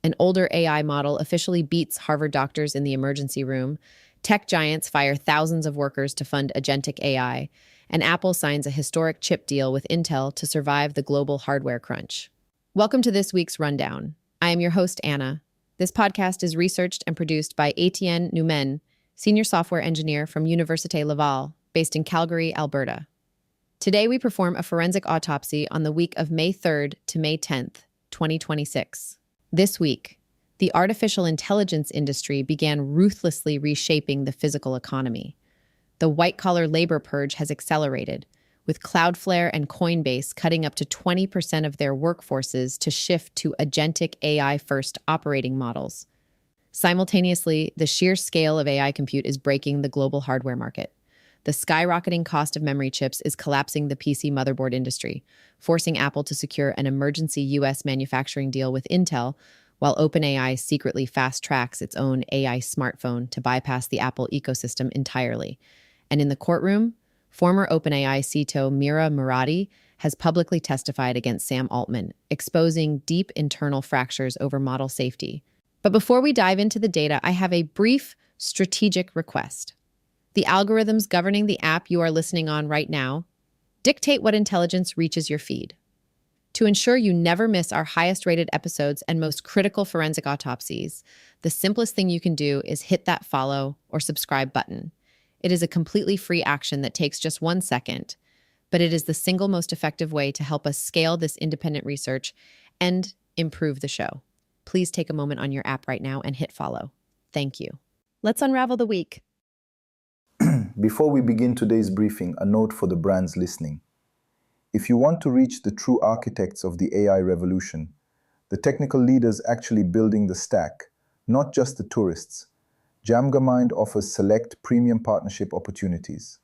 An older AI model officially beats Harvard doctors in the emergency room. Tech giants fire thousands of workers to fund agentic AI. And Apple signs a historic chip deal with Intel to survive the global hardware crunch. Welcome to this week's Rundown. I am your host, Anna. This podcast is researched and produced by Etienne Noumen, senior software engineer from Université Laval, based in Calgary, Alberta. Today, we perform a forensic autopsy on the week of May 3rd to May 10th, 2026. This week, the artificial intelligence industry began ruthlessly reshaping the physical economy. The white-collar labor purge has accelerated, with Cloudflare and Coinbase cutting up to 20% of their workforces to shift to agentic AI-first operating models. Simultaneously, the sheer scale of AI compute is breaking the global hardware market. The skyrocketing cost of memory chips is collapsing the PC motherboard industry, forcing Apple to secure an emergency U.S. manufacturing deal with Intel, while OpenAI secretly fast-tracks its own AI smartphone to bypass the Apple ecosystem entirely. And in the courtroom, former OpenAI CTO Mira Murati has publicly testified against Sam Altman, exposing deep internal fractures over model safety. But before we dive into the data, I have a brief strategic request. The algorithms governing the app you are listening on right now dictate what intelligence reaches your feed. To ensure you never miss our highest-rated episodes and most critical forensic autopsies, the simplest thing you can do is hit that follow or subscribe button. It is a completely free action that takes just 1 second, but it is the single most effective way to help us scale this independent research and improve the show. Please take a moment on your app right now and hit follow. Thank you. Let's unravel the week. Before we begin today's briefing, a note for the brands listening. If you want to reach the true architects of the AI revolution, the technical leaders actually building the stack, not just the tourists, DJAMGAMIND offers select premium partnership opportunities.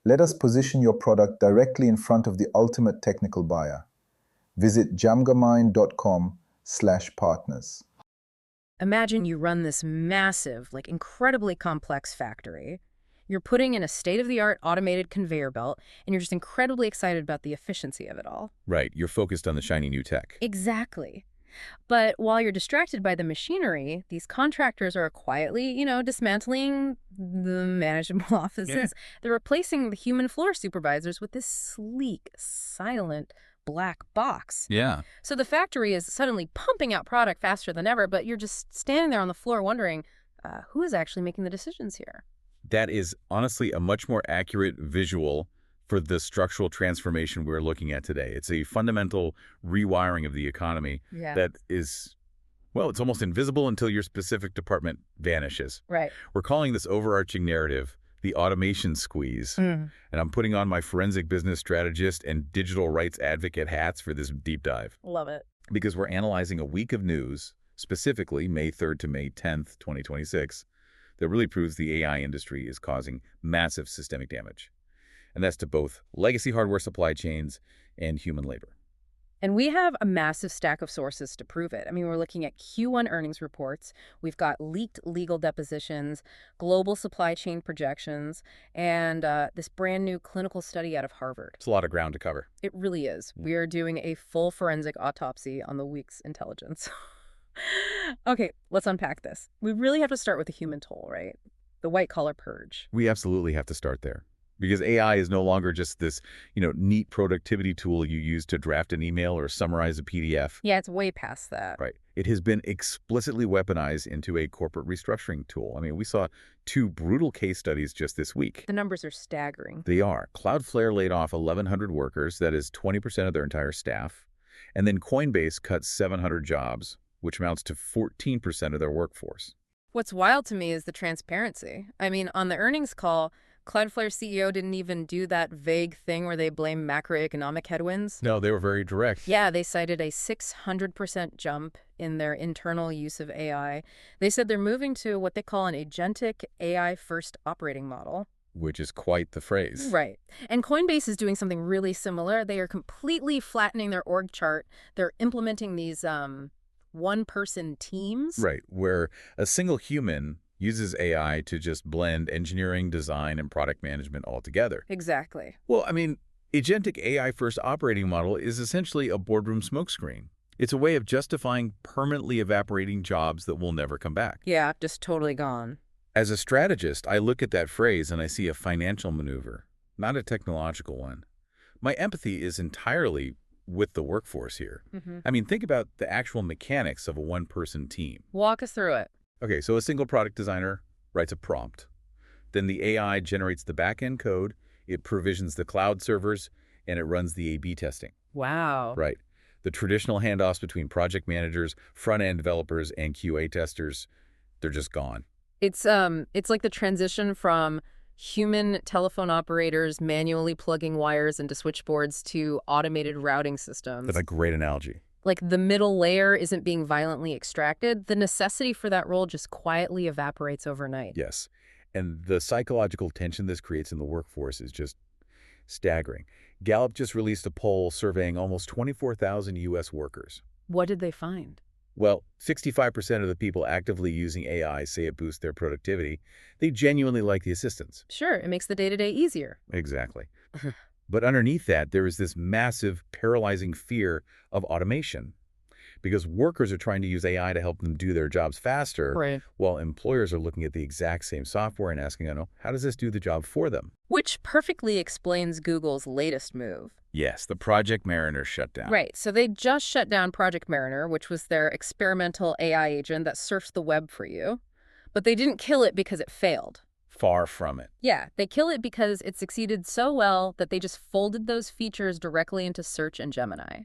Let us position your product directly in front of the ultimate technical buyer. Visit jamgamind.com/partners. Imagine you run this massive, incredibly complex factory. You're putting in a state-of-the-art automated conveyor belt, and you're just incredibly excited about the efficiency of it all. Right, you're focused on the shiny new tech. Exactly. But while you're distracted by the machinery, these contractors are quietly, dismantling the management offices. Yeah. They're replacing the human floor supervisors with this sleek, silent, black box. Yeah. So the factory is suddenly pumping out product faster than ever, but you're just standing there on the floor wondering, who is actually making the decisions here? That is honestly a much more accurate visual for the structural transformation we're looking at today. It's a fundamental rewiring of the economy that is, well, it's almost invisible until your specific department vanishes. Right. We're calling this overarching narrative the automation squeeze. And I'm putting on my forensic business strategist and digital rights advocate hats for this deep dive. Love it. Because we're analyzing a week of news, specifically May 3rd to May 10th, 2026, that really proves the AI industry is causing massive systemic damage. And that's to both legacy hardware supply chains and human labor. And we have a massive stack of sources to prove it. I mean, we're looking at Q1 earnings reports. We've got leaked legal depositions, global supply chain projections, and this brand new clinical study out of Harvard. It's a lot of ground to cover. It really is. We are doing a full forensic autopsy on the week's intelligence. Okay, let's unpack this. We really have to start with the human toll, right? The white-collar purge. We absolutely have to start there. Because AI is no longer just this, neat productivity tool you use to draft an email or summarize a PDF. Yeah, it's way past that. Right. It has been explicitly weaponized into a corporate restructuring tool. I mean, we saw 2 brutal case studies just this week. The numbers are staggering. They are. Cloudflare laid off 1,100 workers, that is 20% of their entire staff. And then Coinbase cut 700 jobs, which amounts to 14% of their workforce. What's wild to me is the transparency. I mean, on the earnings call, Cloudflare CEO didn't even do that vague thing where they blame macroeconomic headwinds. No, they were very direct. Yeah, they cited a 600% jump in their internal use of AI. They said they're moving to what they call an agentic AI-first operating model. Which is quite the phrase. Right. And Coinbase is doing something really similar. They are completely flattening their org chart. They're implementing these one-person teams. Right, where a single human uses AI to just blend engineering, design, and product management all together. Exactly. Well, I mean, agentic AI-first operating model is essentially a boardroom smokescreen. It's a way of justifying permanently evaporating jobs that will never come back. Yeah, just totally gone. As a strategist, I look at that phrase and I see a financial maneuver, not a technological one. My empathy is entirely with the workforce here. I mean, think about the actual mechanics of a one-person team. Walk us through it. Okay, so a single product designer writes a prompt. Then the AI generates the back-end code, it provisions the cloud servers, and it runs the A/B testing. Wow. Right. The traditional handoffs between project managers, front-end developers, and QA testers, they're just gone. It's like the transition from human telephone operators manually plugging wires into switchboards to automated routing systems. That's a great analogy. Like the middle layer isn't being violently extracted. The necessity for that role just quietly evaporates overnight. Yes. And the psychological tension this creates in the workforce is just staggering. Gallup just released a poll surveying almost 24,000 U.S. workers. What did they find? Well, 65% of the people actively using AI say it boosts their productivity. They genuinely like the assistance. Sure, it makes the day-to-day easier. Exactly. But underneath that, there is this massive, paralyzing fear of automation. Because workers are trying to use AI to help them do their jobs faster, Right. while employers are looking at the exact same software and asking, how does this do the job for them? Which perfectly explains Google's latest move. Yes, the Project Mariner shutdown. Right, so they just shut down Project Mariner, which was their experimental AI agent that surfs the web for you. But they didn't kill it because it failed. Far from it. Yeah, they kill it because it succeeded so well that they just folded those features directly into Search and Gemini.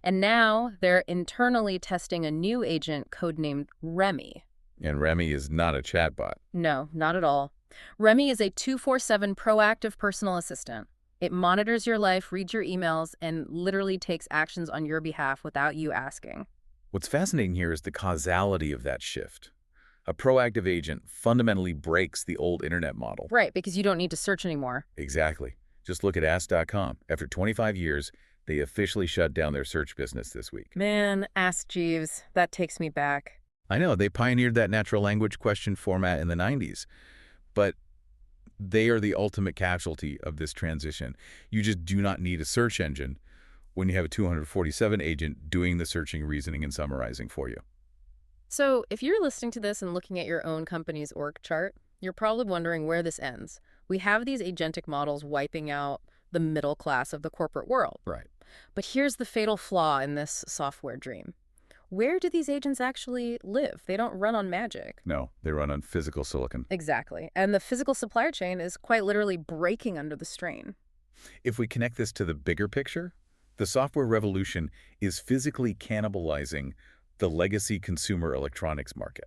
And now they're internally testing a new agent codenamed Remy. And Remy is not a chatbot. No, not at all. Remy is a 24/7 proactive personal assistant. It monitors your life, reads your emails, and literally takes actions on your behalf without you asking. What's fascinating here is the causality of that shift. A proactive agent fundamentally breaks the old internet model. Right, because you don't need to search anymore. Exactly. Just look at Ask.com. After 25 years, they officially shut down their search business this week. Man, Ask Jeeves. That takes me back. I know, they pioneered that natural language question format in the 90s. But they are the ultimate casualty of this transition. You just do not need a search engine when you have a 247 agent doing the searching, reasoning, and summarizing for you. So if you're listening to this and looking at your own company's org chart, you're probably wondering where this ends. We have these agentic models wiping out the middle class of the corporate world. Right. But here's the fatal flaw in this software dream. Where do these agents actually live? They don't run on magic. No, they run on physical silicon. Exactly. And the physical supply chain is quite literally breaking under the strain. If we connect this to the bigger picture, the software revolution is physically cannibalizing the legacy consumer electronics market.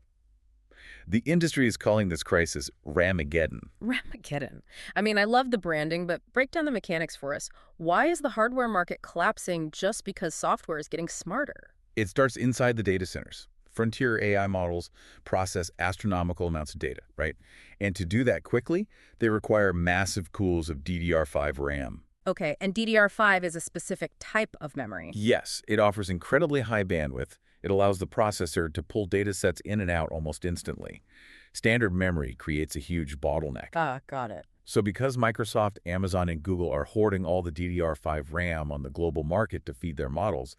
The industry is calling this crisis Ramageddon. Ramageddon. I mean, I love the branding, but break down the mechanics for us. Why is the hardware market collapsing just because software is getting smarter? It starts inside the data centers. Frontier AI models process astronomical amounts of data, right? And to do that quickly, they require massive pools of DDR5 RAM. Okay, and DDR5 is a specific type of memory. Yes, it offers incredibly high bandwidth. It allows the processor to pull data sets in and out almost instantly. Standard memory creates a huge bottleneck. Ah, got it. So because Microsoft, Amazon, and Google are hoarding all the DDR5 RAM on the global market to feed their models,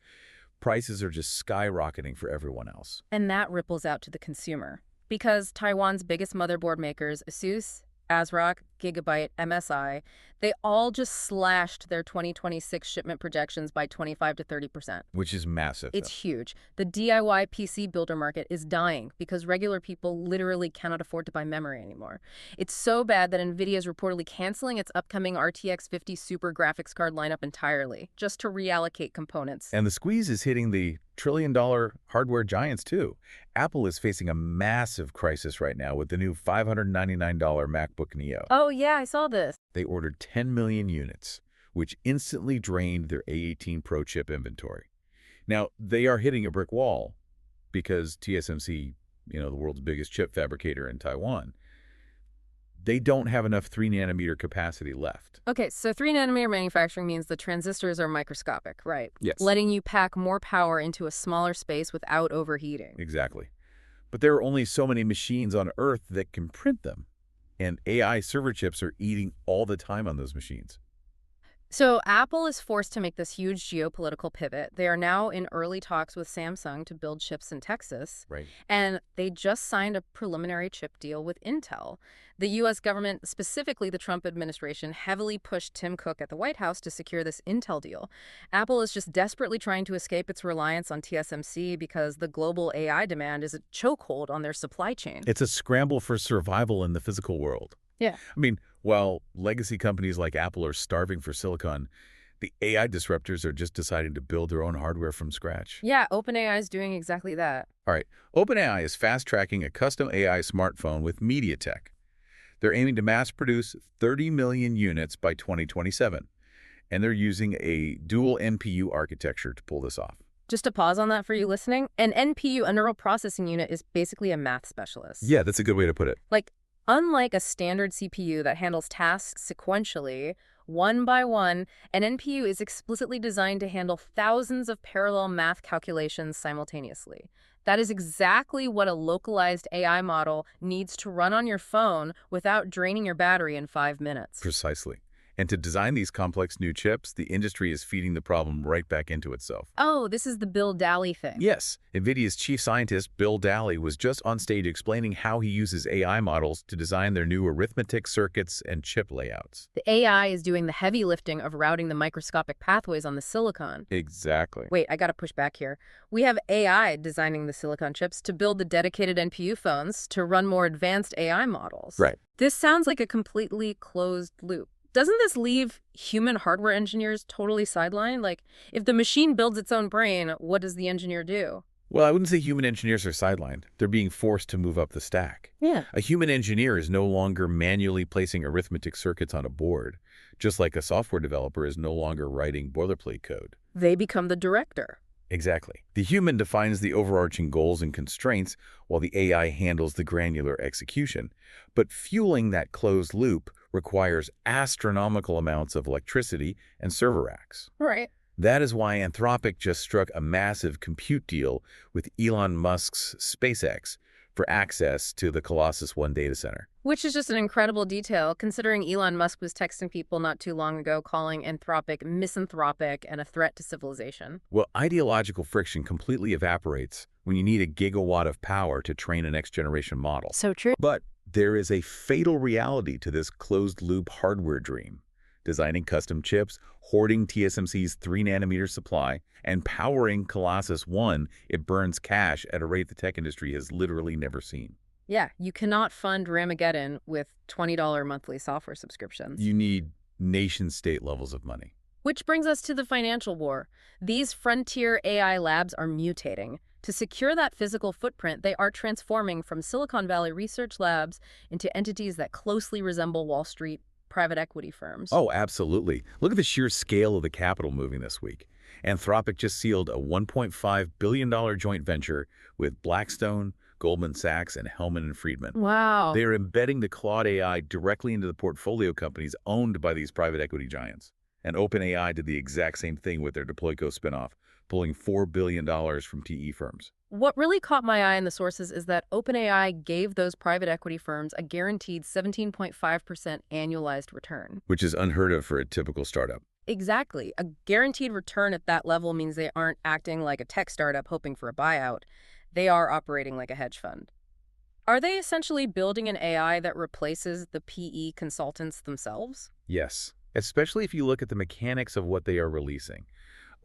prices are just skyrocketing for everyone else. And that ripples out to the consumer. Because Taiwan's biggest motherboard makers, ASUS, ASRock, Gigabyte, MSI, they all just slashed their 2026 shipment projections by 25 to 30%. Which is massive. It's huge. The DIY PC builder market is dying because regular people literally cannot afford to buy memory anymore. It's so bad that NVIDIA is reportedly canceling its upcoming RTX 50 super graphics card lineup entirely, just to reallocate components. And the squeeze is hitting the trillion-dollar hardware giants, too. Apple is facing a massive crisis right now with the new $599 MacBook Neo. Oh, yeah, I saw this. They ordered 10 million units, which instantly drained their A18 Pro chip inventory. Now, they are hitting a brick wall because TSMC, the world's biggest chip fabricator in Taiwan, they don't have enough 3-nanometer capacity left. Okay, so 3-nanometer manufacturing means the transistors are microscopic, right? Yes. Letting you pack more power into a smaller space without overheating. Exactly. But there are only so many machines on Earth that can print them. And AI server chips are eating all the time on those machines. So Apple is forced to make this huge geopolitical pivot. They are now in early talks with Samsung to build chips in Texas. Right. And they just signed a preliminary chip deal with Intel. The U.S. government, specifically the Trump administration, heavily pushed Tim Cook at the White House to secure this Intel deal. Apple is just desperately trying to escape its reliance on TSMC because the global AI demand is a chokehold on their supply chain. It's a scramble for survival in the physical world. Yeah. I mean, while legacy companies like Apple are starving for silicon, the AI disruptors are just deciding to build their own hardware from scratch. Yeah, OpenAI is doing exactly that. All right, OpenAI is fast-tracking a custom AI smartphone with MediaTek. They're aiming to mass-produce 30 million units by 2027, and they're using a dual NPU architecture to pull this off. Just to pause on that for you listening, an NPU, a neural processing unit, is basically a math specialist. Yeah, that's a good way to put it. Unlike a standard CPU that handles tasks sequentially, one by one, an NPU is explicitly designed to handle thousands of parallel math calculations simultaneously. That is exactly what a localized AI model needs to run on your phone without draining your battery in 5 minutes. Precisely. And to design these complex new chips, the industry is feeding the problem right back into itself. Oh, this is the Bill Daly thing. Yes, NVIDIA's chief scientist, Bill Daly, was just on stage explaining how he uses AI models to design their new arithmetic circuits and chip layouts. The AI is doing the heavy lifting of routing the microscopic pathways on the silicon. Exactly. Wait, I gotta push back here. We have AI designing the silicon chips to build the dedicated NPU phones to run more advanced AI models. Right. This sounds like a completely closed loop. Doesn't this leave human hardware engineers totally sidelined? If the machine builds its own brain, what does the engineer do? Well, I wouldn't say human engineers are sidelined. They're being forced to move up the stack. Yeah. A human engineer is no longer manually placing arithmetic circuits on a board, just like a software developer is no longer writing boilerplate code. They become the director. Exactly. The human defines the overarching goals and constraints, while the AI handles the granular execution. But fueling that closed loop requires astronomical amounts of electricity and server racks. Right. That is why Anthropic just struck a massive compute deal with Elon Musk's SpaceX for access to the Colossus One data center. Which is just an incredible detail, considering Elon Musk was texting people not too long ago calling Anthropic misanthropic and a threat to civilization. Well, ideological friction completely evaporates when you need a gigawatt of power to train a next-generation model. So true. But there is a fatal reality to this closed-loop hardware dream. Designing custom chips, hoarding TSMC's 3-nanometer supply, and powering Colossus One, it burns cash at a rate the tech industry has literally never seen. Yeah, you cannot fund Ramageddon with $20 monthly software subscriptions. You need nation-state levels of money. Which brings us to the financial war. These frontier AI labs are mutating. To secure that physical footprint, they are transforming from Silicon Valley research labs into entities that closely resemble Wall Street private equity firms. Oh, absolutely. Look at the sheer scale of the capital moving this week. Anthropic just sealed a $1.5 billion joint venture with Blackstone, Goldman Sachs, and Hellman & Friedman. Wow. They are embedding the Claude AI directly into the portfolio companies owned by these private equity giants. And OpenAI did the exact same thing with their Deployco spinoff, pulling $4 billion from PE firms. What really caught my eye in the sources is that OpenAI gave those private equity firms a guaranteed 17.5% annualized return. Which is unheard of for a typical startup. Exactly. A guaranteed return at that level means they aren't acting like a tech startup hoping for a buyout. They are operating like a hedge fund. Are they essentially building an AI that replaces the PE consultants themselves? Yes, especially if you look at the mechanics of what they are releasing.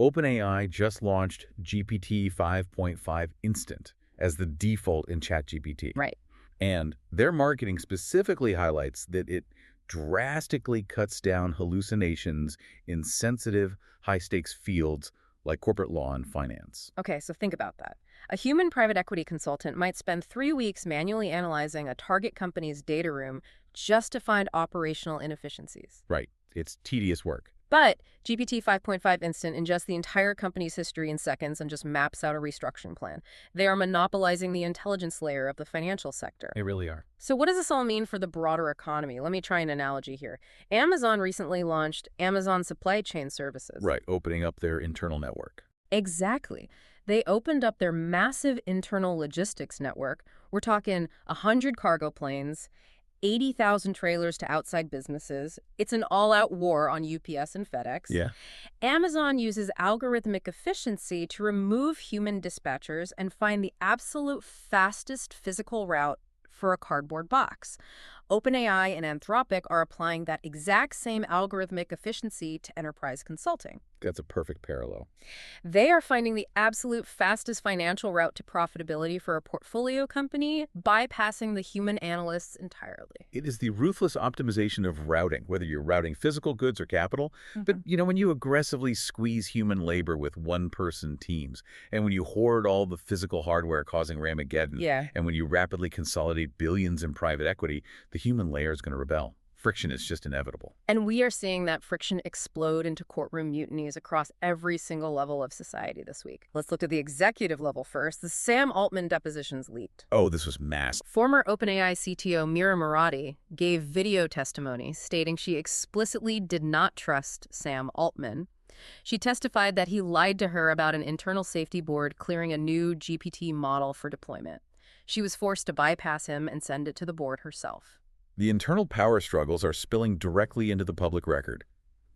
OpenAI just launched GPT 5.5 Instant as the default in ChatGPT. Right. And their marketing specifically highlights that it drastically cuts down hallucinations in sensitive, high-stakes fields like corporate law and finance. Okay, so think about that. A human private equity consultant might spend 3 weeks manually analyzing a target company's data room just to find operational inefficiencies. Right. It's tedious work. But GPT 5.5 Instant ingests the entire company's history in seconds and just maps out a restructuring plan. They are monopolizing the intelligence layer of the financial sector. They really are. So what does this all mean for the broader economy? Let me try an analogy here. Amazon recently launched Amazon Supply Chain Services. Right, opening up their internal network. Exactly. They opened up their massive internal logistics network. We're talking 100 cargo planes, 80,000 trailers to outside businesses. It's an all-out war on UPS and FedEx. Yeah. Amazon uses algorithmic efficiency to remove human dispatchers and find the absolute fastest physical route for a cardboard box. OpenAI and Anthropic are applying that exact same algorithmic efficiency to enterprise consulting. That's a perfect parallel. They are finding the absolute fastest financial route to profitability for a portfolio company, bypassing the human analysts entirely. It is the ruthless optimization of routing, whether you're routing physical goods or capital. But, when you aggressively squeeze human labor with one-person teams, and when you hoard all the physical hardware causing Ramageddon, and when you rapidly consolidate billions in private equity, the human layer is going to rebel. Friction is just inevitable. And we are seeing that friction explode into courtroom mutinies across every single level of society this week. Let's look at the executive level first. The Sam Altman depositions leaked. Oh, this was massive. Former OpenAI CTO Mira Murati gave video testimony stating she explicitly did not trust Sam Altman. She testified that he lied to her about an internal safety board clearing a new GPT model for deployment. She was forced to bypass him and send it to the board herself. The internal power struggles are spilling directly into the public record.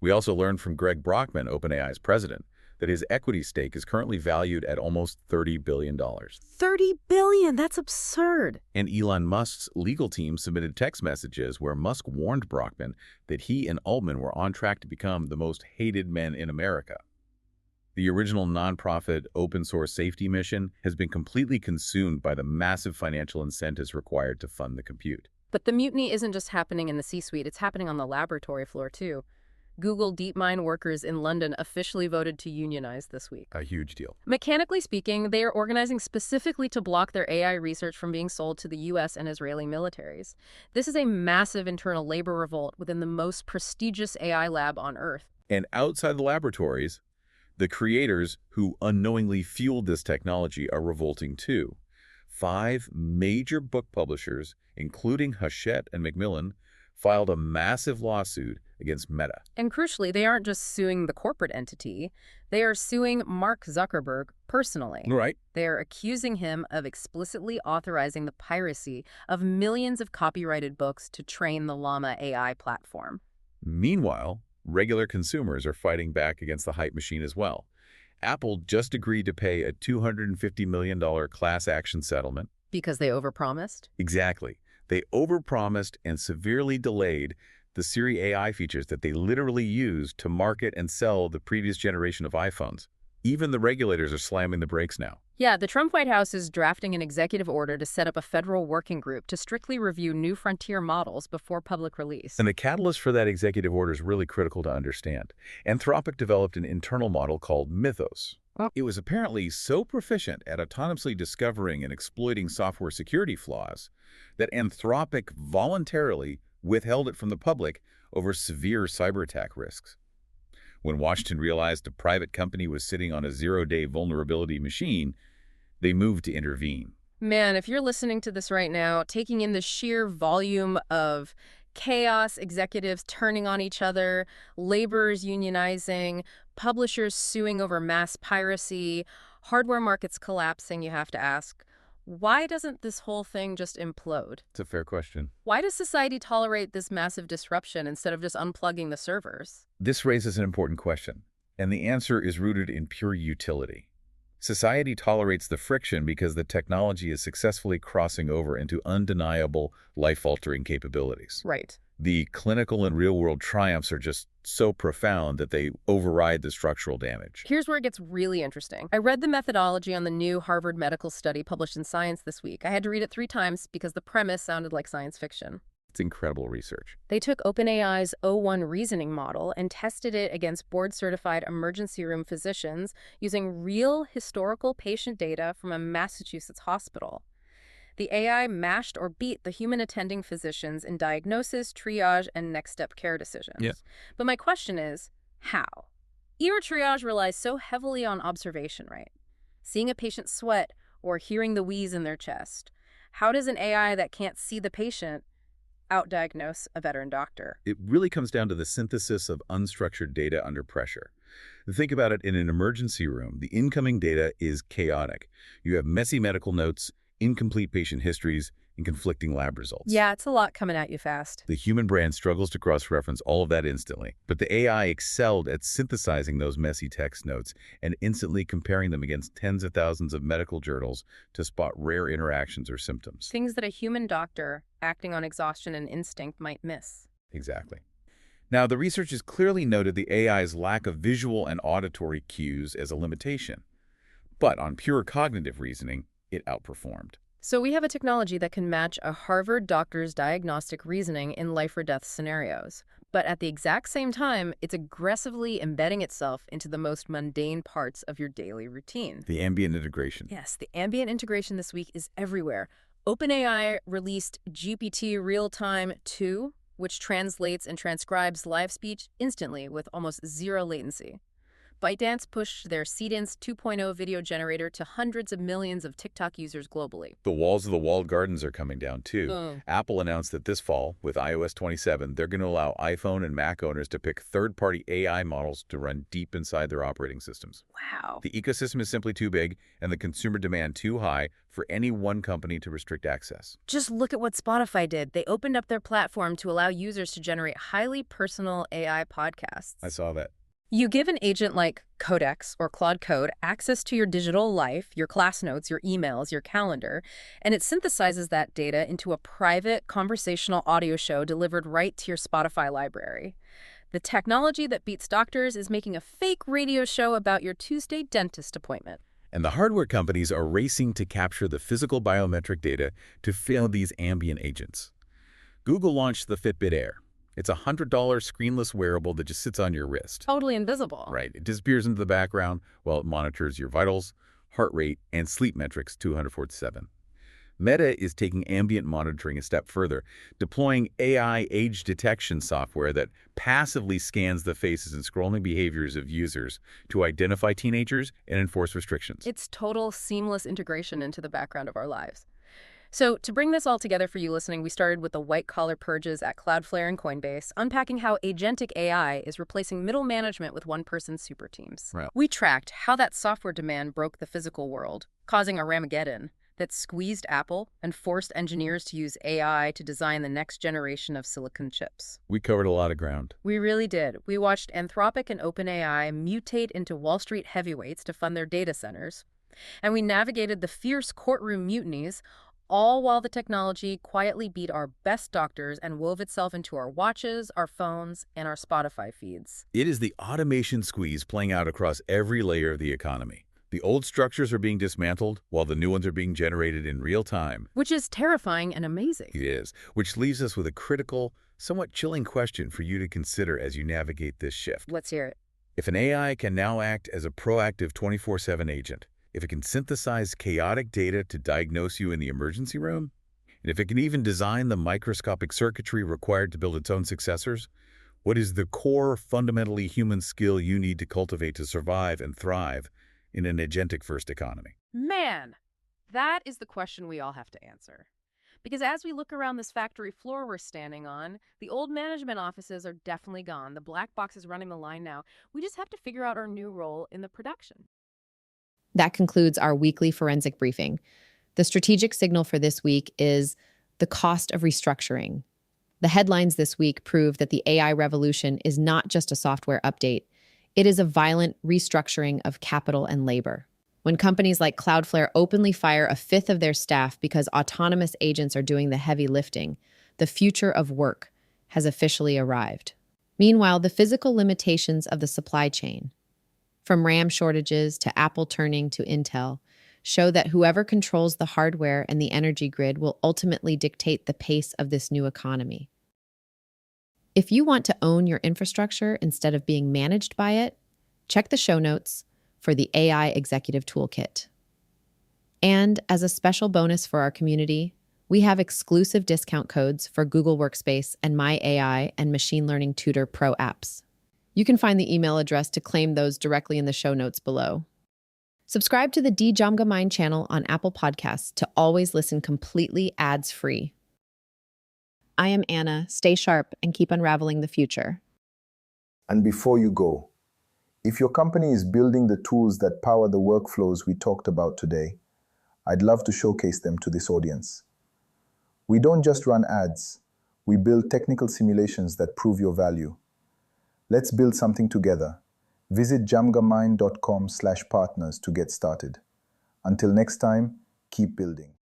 We also learned from Greg Brockman, OpenAI's president, that his equity stake is currently valued at almost $30 billion. $30 billion? That's absurd. And Elon Musk's legal team submitted text messages where Musk warned Brockman that he and Altman were on track to become the most hated men in America. The original nonprofit open-source safety mission has been completely consumed by the massive financial incentives required to fund the compute. But the mutiny isn't just happening in the C-suite, it's happening on the laboratory floor, too. Google DeepMind workers in London officially voted to unionize this week. A huge deal. Mechanically speaking, they are organizing specifically to block their AI research from being sold to the U.S. and Israeli militaries. This is a massive internal labor revolt within the most prestigious AI lab on Earth. And outside the laboratories, the creators who unknowingly fueled this technology are revolting too. 5 major book publishers, including Hachette and Macmillan, filed a massive lawsuit against Meta. And crucially, they aren't just suing the corporate entity. They are suing Mark Zuckerberg personally. Right. They are accusing him of explicitly authorizing the piracy of millions of copyrighted books to train the Llama AI platform. Meanwhile, regular consumers are fighting back against the hype machine as well. Apple just agreed to pay a $250 million class action settlement. Because they overpromised? Exactly. They overpromised and severely delayed the Siri AI features that they literally used to market and sell the previous generation of iPhones. Even the regulators are slamming the brakes now. Yeah, the Trump White House is drafting an executive order to set up a federal working group to strictly review new frontier models before public release. And the catalyst for that executive order is really critical to understand. Anthropic developed an internal model called Mythos. It was apparently so proficient at autonomously discovering and exploiting software security flaws that Anthropic voluntarily withheld it from the public over severe cyber attack risks. When Washington realized a private company was sitting on a zero-day vulnerability machine, they moved to intervene. Man, if you're listening to this right now, taking in the sheer volume of chaos, executives turning on each other, laborers unionizing, publishers suing over mass piracy, hardware markets collapsing, you have to ask, why doesn't this whole thing just implode? It's a fair question. Why does society tolerate this massive disruption instead of just unplugging the servers? This raises an important question, and the answer is rooted in pure utility. Society tolerates the friction because the technology is successfully crossing over into undeniable, life-altering capabilities. Right. The clinical and real-world triumphs are just so profound that they override the structural damage. Here's where it gets really interesting. I read the methodology on the new Harvard medical study published in Science this week. I had to read it 3 times because the premise sounded like science fiction. It's incredible research. They took OpenAI's O1 reasoning model and tested it against board-certified emergency room physicians using real historical patient data from a Massachusetts hospital. The AI matched or beat the human attending physicians in diagnosis, triage, and next-step care decisions. Yeah. But my question is, how? Triage relies so heavily on observation, right? Seeing a patient sweat or hearing the wheeze in their chest. How does an AI that can't see the patient outdiagnose a veteran doctor? It really comes down to the synthesis of unstructured data under pressure. Think about it in an emergency room. The incoming data is chaotic. You have messy medical notes, incomplete patient histories, and conflicting lab results. Yeah, it's a lot coming at you fast. The human brain struggles to cross-reference all of that instantly, but the AI excelled at synthesizing those messy text notes and instantly comparing them against tens of thousands of medical journals to spot rare interactions or symptoms. Things that a human doctor, acting on exhaustion and instinct, might miss. Exactly. Now, the researchers clearly noted the AI's lack of visual and auditory cues as a limitation, but on pure cognitive reasoning, it outperformed. So we have a technology that can match a Harvard doctor's diagnostic reasoning in life-or-death scenarios. But at the exact same time, it's aggressively embedding itself into the most mundane parts of your daily routine. The ambient integration. Yes, the ambient integration this week is everywhere. OpenAI released GPT Real-Time 2, which translates and transcribes live speech instantly with almost zero latency. ByteDance pushed their Seedance 2.0 video generator to hundreds of millions of TikTok users globally. The walls of the walled gardens are coming down, too. Oh. Apple announced that this fall, with iOS 27, they're going to allow iPhone and Mac owners to pick third-party AI models to run deep inside their operating systems. Wow. The ecosystem is simply too big and the consumer demand too high for any one company to restrict access. Just look at what Spotify did. They opened up their platform to allow users to generate highly personal AI podcasts. I saw that. You give an agent like Codex or Claude Code access to your digital life, your class notes, your emails, your calendar, and it synthesizes that data into a private conversational audio show delivered right to your Spotify library. The technology that beats doctors is making a fake radio show about your Tuesday dentist appointment. And the hardware companies are racing to capture the physical biometric data to fill these ambient agents. Google launched the Fitbit Air. It's a $100 screenless wearable that just sits on your wrist. Totally invisible. Right. It disappears into the background while it monitors your vitals, heart rate, and sleep metrics 247. Meta is taking ambient monitoring a step further, deploying AI age detection software that passively scans the faces and scrolling behaviors of users to identify teenagers and enforce restrictions. It's total seamless integration into the background of our lives. So to bring this all together for you listening, we started with the white-collar purges at Cloudflare and Coinbase, unpacking how agentic AI is replacing middle management with one-person super teams. Right. We tracked how that software demand broke the physical world, causing a Ramageddon that squeezed Apple and forced engineers to use AI to design the next generation of silicon chips. We covered a lot of ground. We really did. We watched Anthropic and OpenAI mutate into Wall Street heavyweights to fund their data centers, and we navigated the fierce courtroom mutinies, all while the technology quietly beat our best doctors and wove itself into our watches, our phones, and our Spotify feeds. It is the automation squeeze playing out across every layer of the economy. The old structures are being dismantled while the new ones are being generated in real time. Which is terrifying and amazing. It is, which leaves us with a critical, somewhat chilling question for you to consider as you navigate this shift. Let's hear it. If an AI can now act as a proactive 24/7 agent, if it can synthesize chaotic data to diagnose you in the emergency room, and if it can even design the microscopic circuitry required to build its own successors, what is the core, fundamentally human skill you need to cultivate to survive and thrive in an agentic-first economy? Man, that is the question we all have to answer. Because as we look around this factory floor we're standing on, the old management offices are definitely gone. The black box is running the line now. We just have to figure out our new role in the production. That concludes our weekly forensic briefing. The strategic signal for this week is the cost of restructuring. The headlines this week prove that the AI revolution is not just a software update. It is a violent restructuring of capital and labor. When companies like Cloudflare openly fire a fifth of their staff because autonomous agents are doing the heavy lifting, the future of work has officially arrived. Meanwhile, the physical limitations of the supply chain, from RAM shortages to Apple turning to Intel, show that whoever controls the hardware and the energy grid will ultimately dictate the pace of this new economy. If you want to own your infrastructure instead of being managed by it, check the show notes for the AI Executive Toolkit. And as a special bonus for our community, we have exclusive discount codes for Google Workspace and My AI and Machine Learning Tutor Pro apps. You can find the email address to claim those directly in the show notes below. Subscribe to the DJAMGAMIND channel on Apple Podcasts to always listen completely ads-free. I am Anna. Stay sharp and keep unraveling the future. And before you go, if your company is building the tools that power the workflows we talked about today, I'd love to showcase them to this audience. We don't just run ads. We build technical simulations that prove your value. Let's build something together. Visit jamgamind.com/partners to get started. Until next time, keep building.